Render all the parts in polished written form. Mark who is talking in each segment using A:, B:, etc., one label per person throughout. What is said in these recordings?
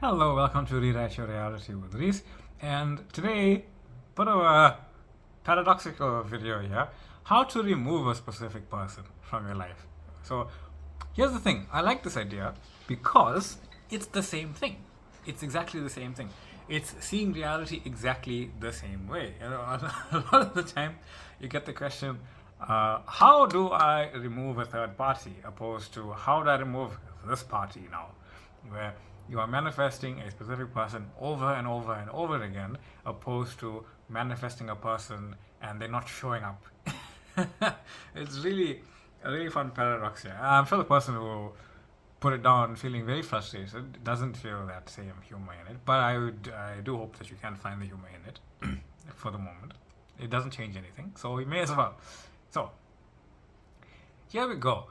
A: Hello, welcome to Rewrite Your Reality with Reese. And today, bit of a paradoxical video here. How to remove a specific person from your life. So, here's the thing. I like this idea because it's the same thing. It's exactly the same thing. It's seeing reality exactly the same way. A lot of the time, you get the question, how do I remove a third party? Opposed to how do I remove this party now? Where you are manifesting a specific person over and over and over again, opposed to manifesting a person and they're not showing up. It's really a really fun paradox here. I'm sure the person who put it down feeling very frustrated doesn't feel that same humor in it, but I do hope that you can find the humor in it for the moment. It doesn't change anything, so we may as well. So, here we go.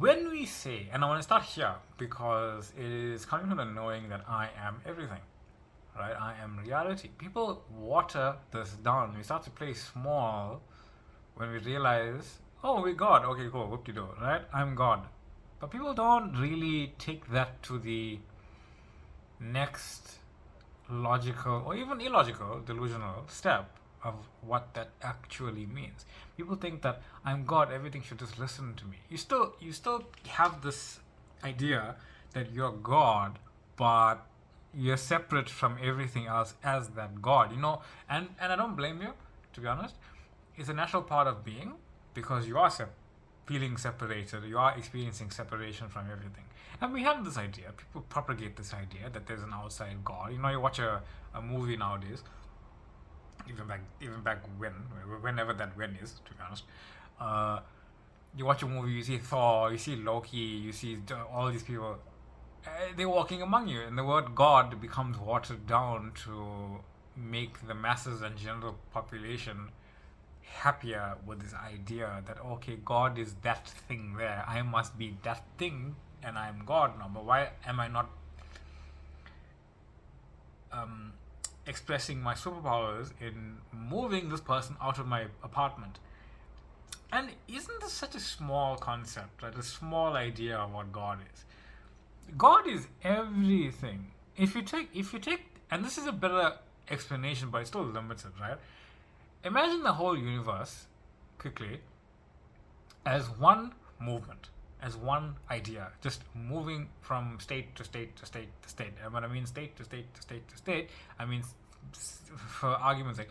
A: When we say, and I want to start here because it is coming from the knowing that I am everything, right? I am reality. People water this down. We start to play small when we realize, oh, we're God. Okay, cool. Whoop-de-doo, right? I'm God. But people don't really take that to the next logical or even illogical, delusional step of what that actually means. People think that I'm God, everything should just listen to me. You still have this idea that you're God, but you're separate from everything else as that God, and I don't blame you, to be honest. It's a natural part of being because you are feeling separated, you are experiencing separation from everything. And we have this idea, people propagate this idea that there's an outside God. You watch a movie nowadays, even back whenever that when is, to be honest. You watch a movie, you see Thor, you see Loki, you see all these people. They're walking among you, and the word God becomes watered down to make the masses and general population happier with this idea that, okay, God is that thing there, I must be that thing, and I'm God now. But why am I not expressing my superpowers in moving this person out of my apartment? And isn't this such a small concept, right? A small idea of what God is. God is everything. If you take, and this is a better explanation, but it still limits it, right? Imagine the whole universe, quickly, as one movement, as one idea, just moving from state to state to state to state. And when I mean state to state to state to state, I mean, for argument's sake,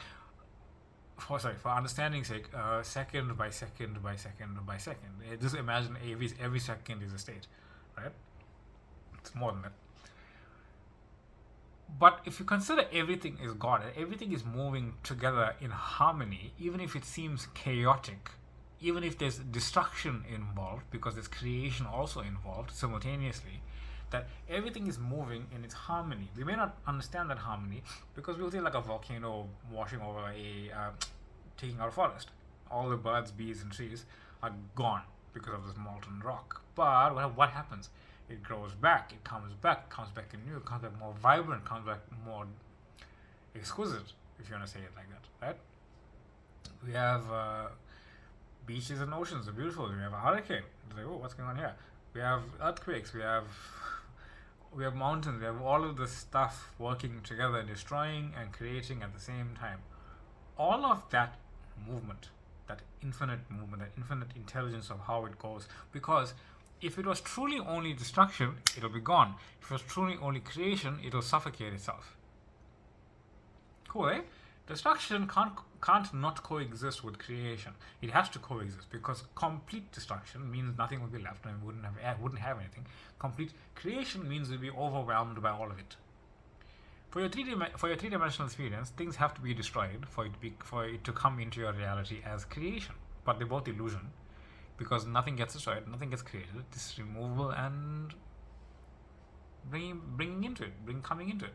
A: for understanding's sake, second by second by second by second. Just imagine every second is a state, right? It's more than that. But if you consider everything is God, everything is moving together in harmony, even if it seems chaotic, even if there's destruction involved, because there's creation also involved simultaneously, that everything is moving in its harmony. We may not understand that harmony because we'll see like a volcano washing over taking out a forest. All the birds, bees, and trees are gone because of this molten rock. But what happens? It grows back, it comes back anew, it comes back more vibrant, comes back more exquisite, if you want to say it like that, right? We have beaches and oceans, they're beautiful. We have a hurricane. It's like, oh, what's going on here? We have earthquakes, we have mountains, we have all of this stuff working together, destroying and creating at the same time. All of that movement, that infinite intelligence of how it goes, because if it was truly only destruction, it'll be gone. If it was truly only creation, it'll suffocate itself. Cool, eh? Destruction can't not coexist with creation. It has to coexist because complete destruction means nothing will be left and we wouldn't have anything. Complete creation means we'll be overwhelmed by all of it. For your three-dimensional experience, things have to be destroyed for it to come into your reality as creation. But they're both illusion, because nothing gets destroyed, nothing gets created. This is removal and coming into it,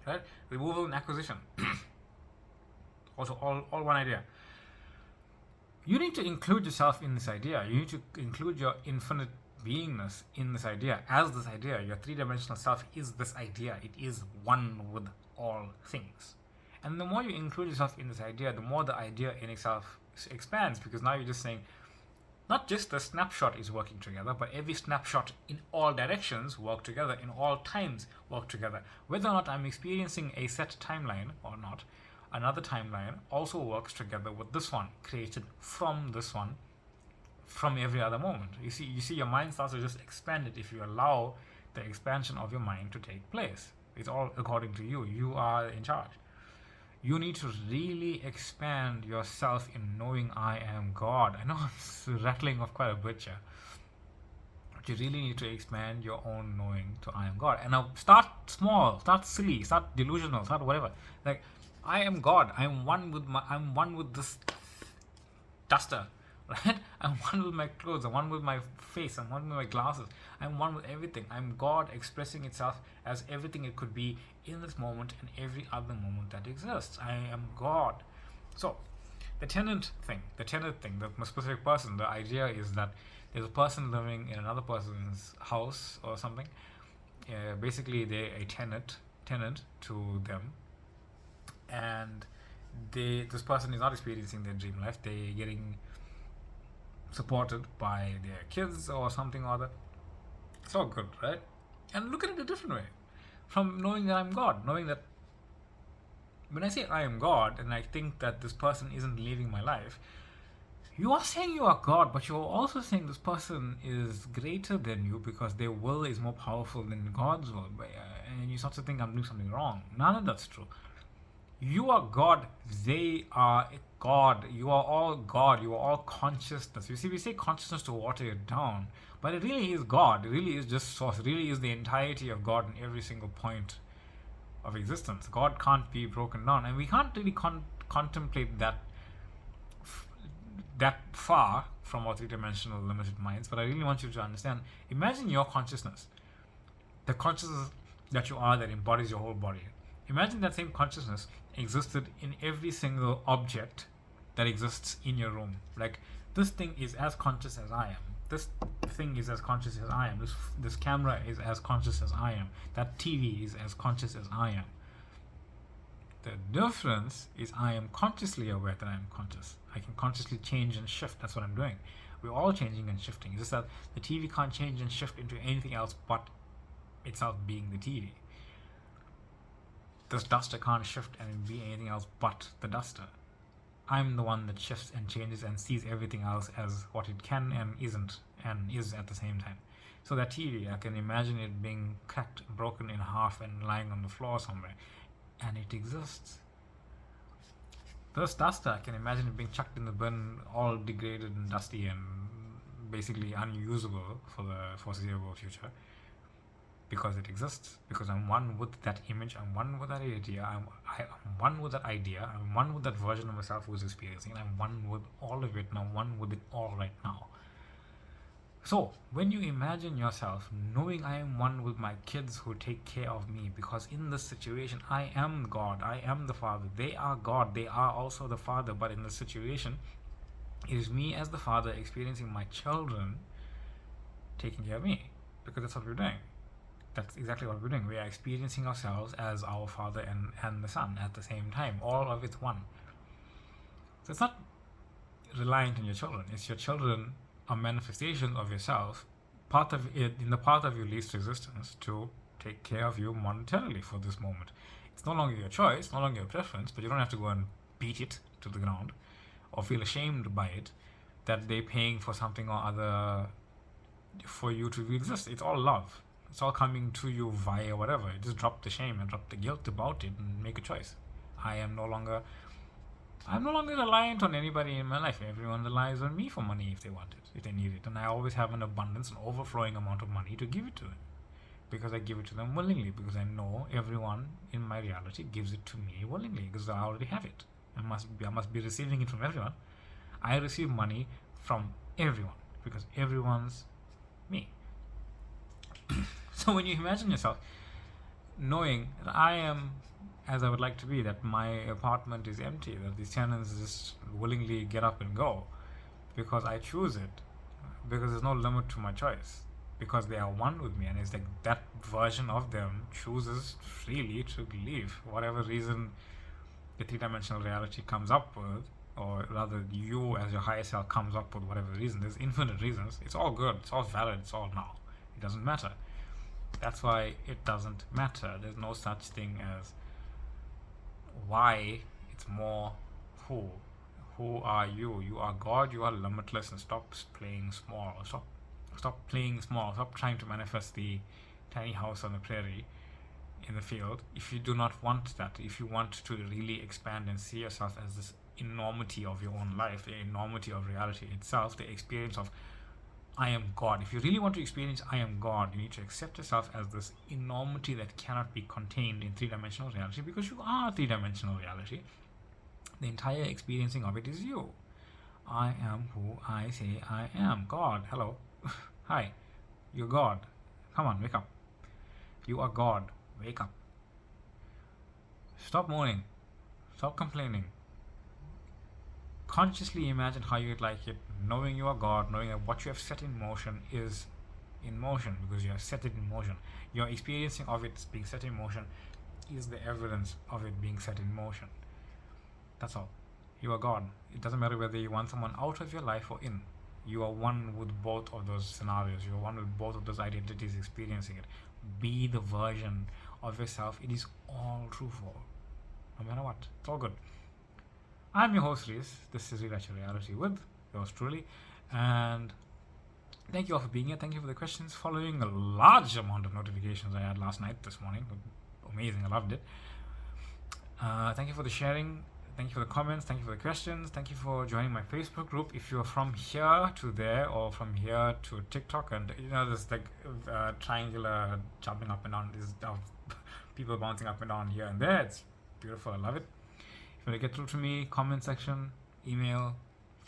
A: right? Removal and acquisition. Also, all one idea. You need to include yourself in this idea. You need to include your infinite beingness in this idea. As this idea, your three-dimensional self is this idea. It is one with all things. And the more you include yourself in this idea, the more the idea in itself expands, because now you're just saying, Not just the snapshot is working together, but every snapshot in all directions work together, in all times work together. Whether or not I'm experiencing a set timeline or not, another timeline also works together with this one, created from this one, from every other moment. You see, your mind starts to just expand it if you allow the expansion of your mind to take place. It's all according to you. You are in charge. You need to really expand yourself in knowing I am God. I know I'm rattling off quite a bit here. But you really need to expand your own knowing to I am God. And now start small, start silly, start delusional, start whatever. Like, I am God. I'm one with this duster. Right? I'm one with my clothes, I'm one with my face, I'm one with my glasses, I'm one with everything. I'm God expressing itself as everything it could be in this moment and every other moment that exists. I am God. So, the tenant thing, the specific person, the idea is that there's a person living in another person's house or something. Basically, they're a tenant to them, and this person is not experiencing their dream life. They're getting supported by their kids or something or other. It's all good, right? And look at it a different way. From knowing that I'm God, knowing that when I say I am God and I think that this person isn't leaving my life, you are saying you are God, but you're also saying this person is greater than you because their will is more powerful than God's will. And you start to think I'm doing something wrong. None of that's true. You are God, they are God. You are all God, you are all consciousness. You see, we say consciousness to water it down, but it really is God. It really is just source. It really is the entirety of God in every single point of existence. God can't be broken down, and we can't really contemplate that far from our three-dimensional limited minds. But I really want you to understand, imagine your consciousness, the consciousness that you are that embodies your whole body. Imagine that same consciousness existed in every single object that exists in your room. Like, this thing is as conscious as I am. This thing is as conscious as I am. This camera is as conscious as I am. That TV is as conscious as I am. The difference is I am consciously aware that I am conscious. I can consciously change and shift. That's what I'm doing. We're all changing and shifting. It's just that the TV can't change and shift into anything else but itself being the TV. This duster can't shift and be anything else but the duster. I'm the one that shifts and changes and sees everything else as what it can and isn't and is at the same time. So that TV, I can imagine it being cracked, broken in half and lying on the floor somewhere, and it exists. This duster, I can imagine it being chucked in the bin, all degraded and dusty and basically unusable for the foreseeable future. Because it exists, because I'm one with that image, I'm one with that idea, I'm one with that idea, I'm one with that version of myself who's experiencing it, I'm one with all of it, and I'm one with it all right now. So, when you imagine yourself knowing I am one with my kids who take care of me, because in this situation, I am God, I am the Father, they are God, they are also the Father, but in this situation, it is me as the Father experiencing my children taking care of me, because that's what we're doing. That's exactly what we're doing. We are experiencing ourselves as our Father and the Son at the same time. All of it's one. So it's not reliant on your children. It's your children are manifestations of yourself, part of it in the path of your least existence to take care of you monetarily for this moment. It's no longer your choice, no longer your preference, but you don't have to go and beat it to the ground or feel ashamed by it that they're paying for something or other for you to exist. It's all love. It's all coming to you via whatever. Just drop the shame and drop the guilt about it and make a choice. I'm no longer reliant on anybody in my life. Everyone relies on me for money if they want it, if they need it. And I always have an abundance, an overflowing amount of money to give it to them. Because I give it to them willingly. Because I know everyone in my reality gives it to me willingly. Because I already have it. I must be receiving it from everyone. I receive money from everyone. Because everyone's me. So when you imagine yourself knowing that I am as I would like to be, that my apartment is empty, that these tenants just willingly get up and go because I choose it, because there's no limit to my choice, because they are one with me, and it's like that version of them chooses freely to leave, whatever reason the three-dimensional reality comes up with. or rather you as your higher self comes up with whatever reason. There's infinite reasons. It's all good, it's all valid, it's all now. It doesn't matter. That's why it doesn't matter. There's no such thing as why. It's more who. Who are you? You are God. You are limitless, and stop playing small. Stop playing small. Stop trying to manifest the tiny house on the prairie in the field. If you do not want that, if you want to really expand and see yourself as this enormity of your own life, the enormity of reality itself, the experience of I am God. If you really want to experience I am God, you need to accept yourself as this enormity that cannot be contained in three-dimensional reality, because you are three-dimensional reality. The entire experiencing of it is you. I am who I say I am. God. Hello. Hi. You're God. Come on, wake up. You are God. Wake up. Stop moaning. Stop complaining. Consciously imagine how you'd like it, knowing you are God, knowing that what you have set in motion is in motion because you have set it in motion. Your experiencing of it being set in motion is the evidence of it being set in motion. That's all. You are God. It doesn't matter whether you want someone out of your life or in. You are one with both of those scenarios. You are one with both of those identities experiencing it. Be the version of yourself it is all true for. No matter what. It's all good. I'm your host, Reese. This is Rewrite Your Reality with yours truly. And thank you all for being here. Thank you for the questions. Following a large amount of notifications I had last night, this morning. Amazing. I loved it. Thank you for the sharing. Thank you for the comments. Thank you for the questions. Thank you for joining my Facebook group. If you're from here to there or from here to TikTok, and there's like triangular jumping up and down, is people bouncing up and down here and there. It's beautiful. I love it. If you want to get through to me, comment section, email,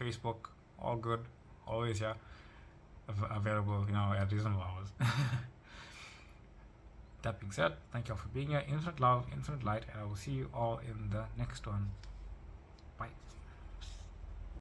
A: Facebook, all good. Always here, available, at reasonable hours. That being said, thank you all for being here. Infinite love, infinite light, and I will see you all in the next one.